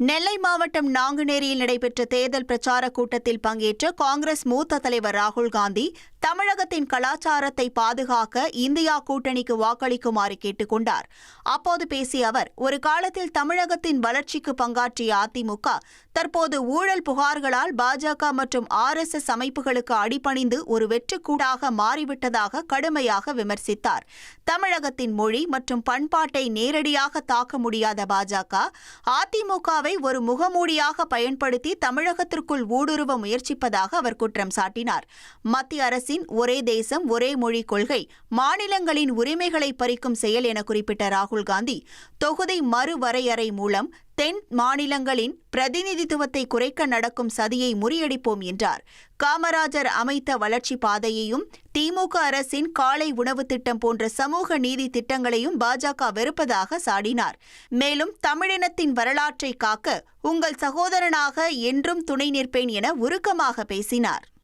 நெல்லை மாவட்டம் நாங்குநேரியில் நடைபெற்ற தேர்தல் பிரச்சார கூட்டத்தில் பங்கேற்ற காங்கிரஸ் மூத்த தலைவர் ராகுல் காந்தி தமிழகத்தின் கலாச்சாரத்தை பாதுகாக்க இந்தியா கூட்டணிக்கு வாக்களிக்குமாறு கேட்டுக் கொண்டார். அப்போது பேசிய அவர், ஒரு காலத்தில் தமிழகத்தின் வளர்ச்சிக்கு பங்காற்றிய அதிமுக தற்போது ஊழல் புகார்களால் பாஜக மற்றும் RSS அமைப்புகளுக்கு அடிபணிந்து ஒரு வெற்றுக்கூடாக மாறிவிட்டதாக கடுமையாக விமர்சித்தார். தமிழகத்தின் மொழி மற்றும் பண்பாட்டை நேரடியாக தாக்க முடியாத பாஜக அதிமுகவை ஒரு முகமூடியாக பயன்படுத்தி தமிழகத்திற்குள் ஊடுருவ முயற்சிப்பதாக அவர் குற்றம் சாட்டினார். மத்திய அரசின் ஒரே தேசம் ஒரே மொழி கொள்கை மாநிலங்களின் உரிமைகளை பறிக்கும் செயல் என குறிப்பிட்ட ராகுல் காந்தி, தொகுதி மறுவரையறை மூலம் தென் மாநிலங்களின் பிரதிநிதித்துவத்தை குறைக்க நடக்கும் சதியை முறியடிப்போம் என்றார். காமராஜர் அமைத்த வளர்ச்சி பாதையையும் திமுக அரசின் காலை உணவு திட்டம் போன்ற சமூக நீதி திட்டங்களையும் பாஜக வெறுப்பதாக சாடினார். மேலும் தமிழினத்தின் வரலாற்றை காக்க உங்கள் சகோதரனாக என்றும் துணை நிற்பேன் என உருக்கமாக பேசினார்.